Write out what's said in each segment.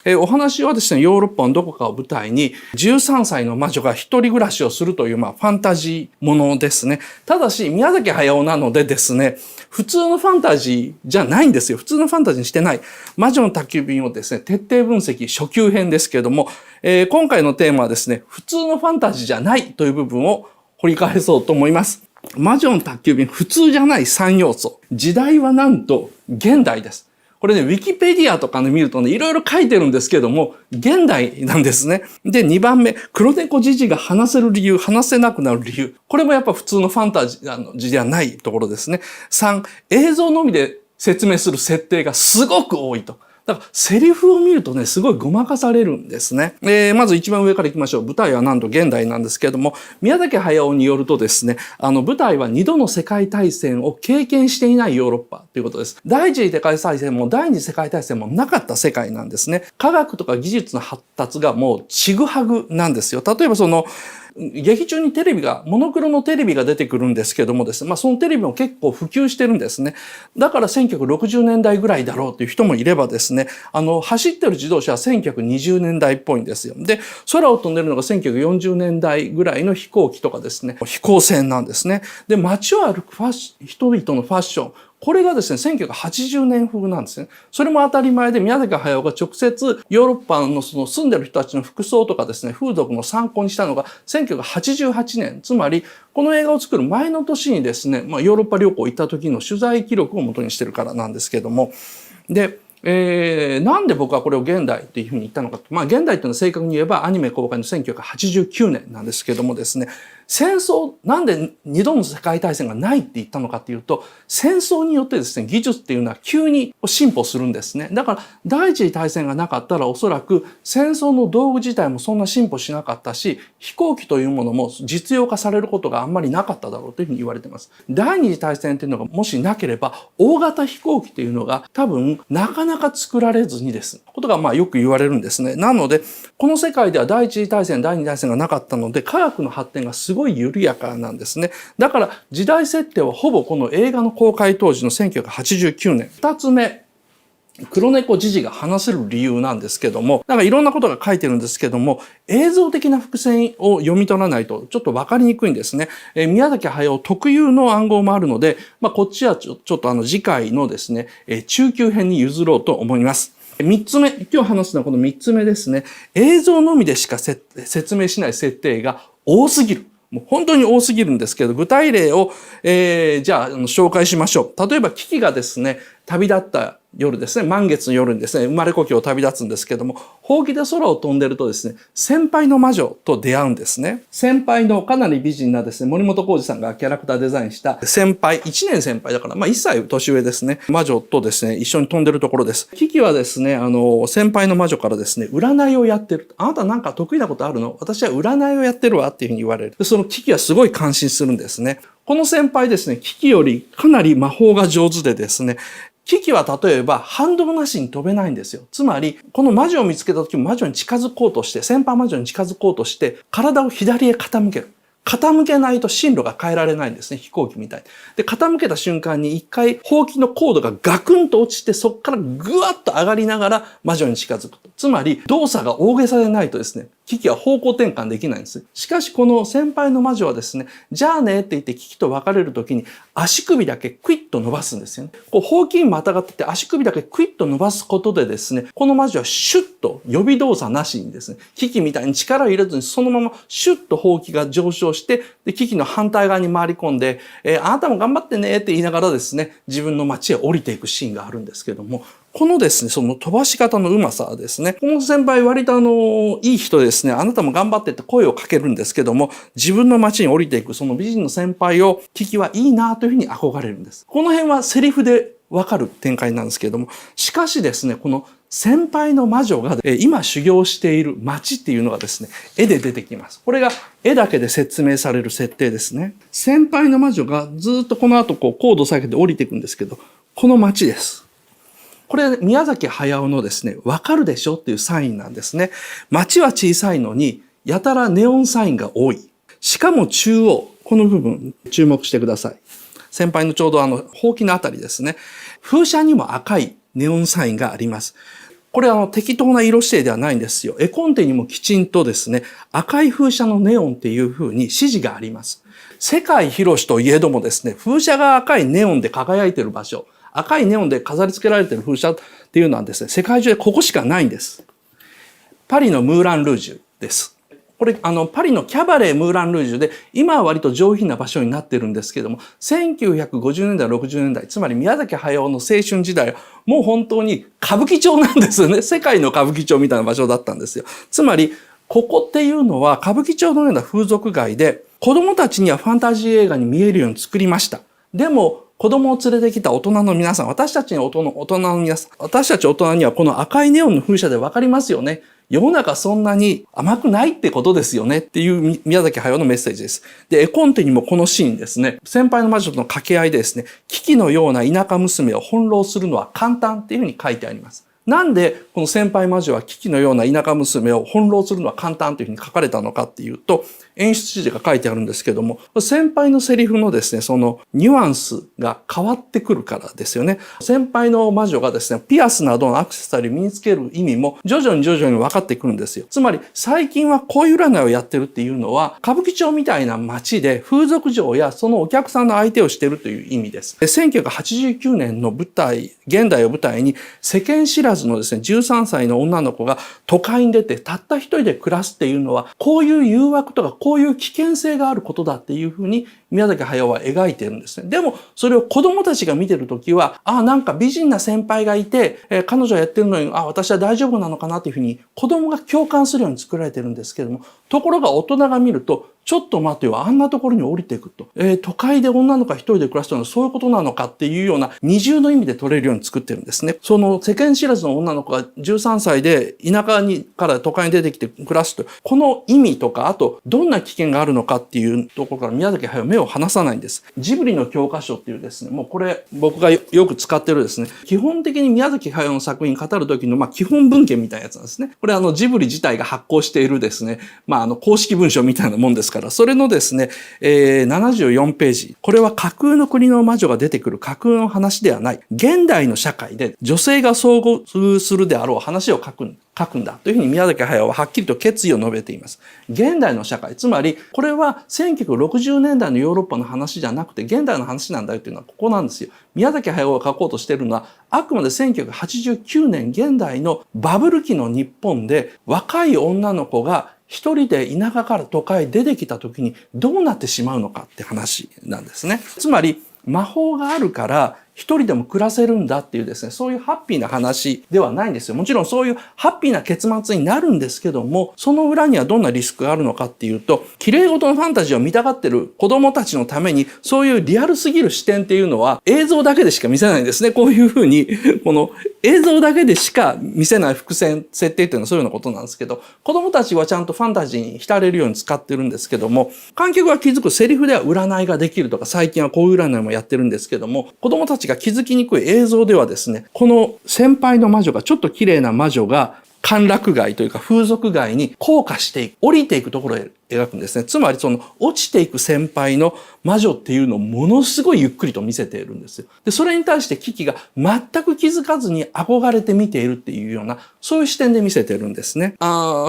お話はですね、ヨーロッパのどこかを舞台に、13歳の魔女が一人暮らしをするという、ファンタジーものですね。ただし、宮崎駿なのでですね、普通のファンタジーじゃないんですよ。普通のファンタジーにしてない。魔女の宅急便をですね、徹底分析、初級編ですけれども、今回のテーマはですね、普通のファンタジーじゃないという部分を掘り返そうと思います。魔女の宅急便、普通じゃない3要素。時代はなんと現代です。これね、ウィキペディアとかで見るとね、いろいろ書いてるんですけども、現代なんですね。で、2番目、黒猫じじが話せる理由、話せなくなる理由。これもやっぱ普通のファンタジーではないところですね。3、映像のみで説明する設定がすごく多いと。だから、セリフを見るとね、すごいごまかされるんですね。まず一番上から行きましょう。舞台はなんと現代なんですけれども、宮崎駿によるとですね、舞台は2度の世界大戦を経験していないヨーロッパということです。第一次世界大戦も第二次世界大戦もなかった世界なんですね。科学とか技術の発達がもうちぐはぐなんですよ。例えば劇中にモノクロのテレビが出てくるんですけどもですね、そのテレビも結構普及してるんですね。だから1960年代ぐらいだろうという人もいればですね、走ってる自動車は1920年代っぽいんですよ。で、空を飛んでるのが1940年代ぐらいの飛行機とかですね、飛行船なんですね。で、街を歩く人々のファッション、これがですね、1980年風なんですね。それも当たり前で、宮崎駿が直接ヨーロッパの住んでる人たちの服装とかですね、風俗の参考にしたのが1988年。つまり、この映画を作る前の年にですね、ヨーロッパ旅行行った時の取材記録を元にしてるからなんですけども。で、なんで僕はこれを現代っていうふうに言ったのかと。現代っていうのは正確に言えばアニメ公開の1989年なんですけどもですね、なんで二度の世界大戦がないって言ったのかっていうと、戦争によってですね、技術っていうのは急に進歩するんですね。だから、第一次大戦がなかったらおそらく戦争の道具自体もそんな進歩しなかったし、飛行機というものも実用化されることがあんまりなかっただろうというふうに言われています。第二次大戦っていうのがもしなければ、大型飛行機っていうのが多分なかなか作られずにですね、ことがよく言われるんですね。なので、この世界では第一次大戦、第二次大戦がなかったので、科学の発展がすごい緩やかなんですね。だから時代設定はほぼこの映画の公開当時の1989年。二つ目。黒猫じじが話せる理由なんですけども、いろんなことが書いてるんですけども、映像的な伏線を読み取らないとちょっとわかりにくいんですね。宮崎駿特有の暗号もあるので、こっちはちょっと次回のですね、中級編に譲ろうと思います。三つ目、今日話すのはこの三つ目ですね。映像のみでしか説明しない設定が多すぎる。もう本当に多すぎるんですけど、具体例を、じゃあ紹介しましょう。例えば、キキがですね、旅立った夜ですね、満月の夜にですね、生まれ故郷を旅立つんですけども、ほうきで空を飛んでるとですね、先輩の魔女と出会うんですね。先輩のかなり美人なですね、森本浩二さんがキャラクターデザインした先輩、1年先輩だから、1歳年上ですね、魔女とですね、一緒に飛んでるところです。キキはですね、先輩の魔女からですね、占いをやってる。あなたなんか得意なことあるの？私は占いをやってるわっていうふうに言われる。で、そのキキはすごい感心するんですね。この先輩ですね、キキよりかなり魔法が上手でですね、キキは例えば反動なしに飛べないんですよ。つまり、この魔女を見つけた時も魔女に近づこうとして、先輩魔女に近づこうとして、体を左へ傾ける。傾けないと進路が変えられないんですね。飛行機みたいに。で、傾けた瞬間に一回、ほうきの高度がガクンと落ちて、そこからぐわっと上がりながら魔女に近づくと。つまり、動作が大げさでないとですね、キキは方向転換できないんです。しかし、この先輩の魔女はですね、じゃあねって言ってキキと別れるときに、足首だけクイッと伸ばすんですよね。ほうきにまたがってて足首だけクイッと伸ばすことでですね、この魔女はシュッと予備動作なしにですね、キキみたいに力を入れずにそのままシュッとほうきが上昇して、で、キキの反対側に回り込んで、あなたも頑張ってねって言いながらですね、自分の街へ降りていくシーンがあるんですけども、このですね、その飛ばし方のうまさですね。この先輩割といい人ですね、あなたも頑張ってって声をかけるんですけども、自分の街に降りていくその美人の先輩をキキはいいなというふうに憧れるんです。この辺はセリフでわかる展開なんですけれども、しかしですね、この先輩の魔女が今修行している街っていうのがですね、絵で出てきます。これが絵だけで説明される設定ですね。先輩の魔女がずっとこの後高度を下げて降りていくんですけど、この街です。これ宮崎駿のですね、わかるでしょっていうサインなんですね。街は小さいのに、やたらネオンサインが多い。しかも中央、この部分注目してください。先輩のちょうどほうきのあたりですね。風車にも赤いネオンサインがあります。これ適当な色指定ではないんですよ。絵コンテにもきちんとですね、赤い風車のネオンっていう風に指示があります。世界広しといえどもですね、風車が赤いネオンで輝いている場所、赤いネオンで飾り付けられている風車っていうのはですね、世界中でここしかないんです。パリのムーラン・ルージュです。これパリのキャバレー・ムーラン・ルージュで今は割と上品な場所になってるんですけども、1950年代60年代、つまり宮崎駿の青春時代はもう本当に歌舞伎町なんですよね。世界の歌舞伎町みたいな場所だったんですよ。つまりここっていうのは歌舞伎町のような風俗街で、子供たちにはファンタジー映画に見えるように作りました。でも子供を連れてきた大人の皆さん、私たち大人の皆さん、私たち大人にはこの赤いネオンの風車でわかりますよね。世の中そんなに甘くないってことですよねっていう宮崎駿のメッセージです。で、絵コンテにもこのシーンですね、先輩の魔女との掛け合いでですね、キキのような田舎娘を翻弄するのは簡単っていうふうに書いてあります。なんでこの先輩魔女はキキのような田舎娘を翻弄するのは簡単というふうに書かれたのかっていうと、演出指示が書いてあるんですけども、先輩のセリフのですね、そのニュアンスが変わってくるからですよね。先輩の魔女がですね、ピアスなどのアクセサリーを身につける意味も徐々に分かってくるんですよ。つまり最近はこういう占いをやってるっていうのは、歌舞伎町みたいな街で風俗嬢やそのお客さんの相手をしているという意味です。1989年の舞台、現代を舞台に世間知らずのですね、13歳の女の子が都会に出てたった一人で暮らすっていうのは、こういう誘惑とかこういう危険性があることだっていうふうに宮崎駿は描いてるんですね。でもそれを子供たちが見てるときは、なんか美人な先輩がいて、彼女はやってるのに、私は大丈夫なのかなというふうに子供が共感するように作られてるんですけれども、ところが大人が見ると、ちょっと待てよ、あんなところに降りていくと。都会で女の子が一人で暮らしてるのはそういうことなのかっていうような二重の意味で取れるように作ってるんですね。その世間知らずの女の子が13歳で田舎から都会に出てきて暮らすと、この意味とか、あとどんな危険があるのかっていうところから宮崎駿は目を離さないんです。ジブリの教科書っていうですね、もうこれ僕がよく使ってるですね、基本的に宮崎駿の作品語る時の基本文献みたいなやつなんですね。これジブリ自体が発行しているですね、公式文書みたいなもんですから、それのですね、74ページ。これは架空の国の魔女が出てくる架空の話ではない。現代の社会で女性が遭遇するであろう話を書くんだというふうに宮崎駿ははっきりと決意を述べています。現代の社会、つまりこれは1960年代のヨーロッパの話じゃなくて現代の話なんだよというのはここなんですよ。宮崎駿が書こうとしているのはあくまで1989年現代のバブル期の日本で若い女の子が一人で田舎から都会へ出てきた時にどうなってしまうのかって話なんですね。つまり魔法があるから一人でも暮らせるんだっていうですね、そういうハッピーな話ではないんですよ。もちろんそういうハッピーな結末になるんですけども、その裏にはどんなリスクがあるのかっていうと、綺麗事のファンタジーを見たがってる子供たちのために、そういうリアルすぎる視点っていうのは映像だけでしか見せないんですね。こういうふうに、この映像だけでしか見せない伏線、設定っていうのはそういうようなことなんですけど、子供たちはちゃんとファンタジーに浸れるように使ってるんですけども、観客が気づくセリフでは占いができるとか、最近はこういう占いもやってるんですけども、子供たちが気づきにくい映像ではですね、この先輩の魔女が、ちょっと綺麗な魔女が歓楽街というか風俗街に降下していく、降りていくところを描くんですね。つまりその落ちていく先輩の魔女っていうのをものすごいゆっくりと見せているんですよ。で、それに対してキキが全く気づかずに憧れて見ているっていうような、そういう視点で見せているんですね。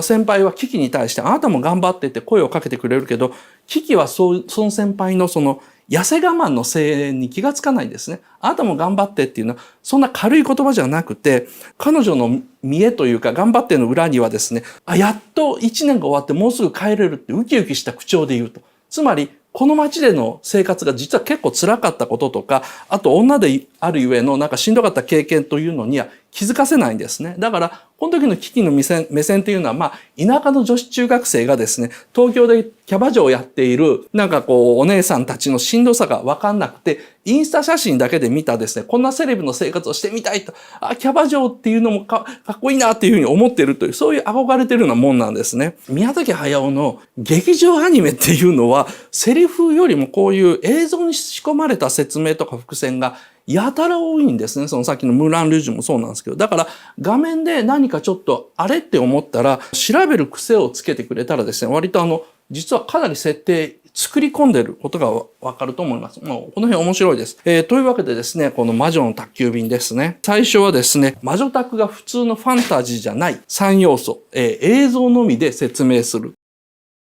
先輩はキキに対して、あなたも頑張ってって声をかけてくれるけど、キキはその先輩のその痩せ我慢の声援に気がつかないんですね。あなたも頑張ってっていうのは、そんな軽い言葉じゃなくて、彼女の見栄というか頑張っての裏にはですね、やっと1年が終わってもうすぐ帰れるってウキウキした口調で言うと。つまり、この街での生活が実は結構辛かったこととか、あと女であるゆえのなんかしんどかった経験というのには気づかせないんですね。だから、この時のキキの目線というのは、田舎の女子中学生がですね、東京でキャバ嬢をやっている、お姉さんたちのしんどさがわかんなくて、インスタ写真だけで見たですね、こんなセレブの生活をしてみたいと、キャバ嬢っていうのもかっこいいなっていうふうに思っているという、そういう憧れてるようなもんなんですね。宮崎駿の劇場アニメっていうのは、セリフよりもこういう映像に仕込まれた説明とか伏線がやたら多いんですね。そのさっきのムーラン・ルージュもそうなんですけど。だから画面で何かちょっとあれって思ったら調べる癖をつけてくれたらですね、割と実はかなり設定作り込んでることがわかると思います。もうこの辺面白いです。というわけでですね、この魔女の宅急便ですね。最初はですね、魔女宅が普通のファンタジーじゃない3要素、映像のみで説明する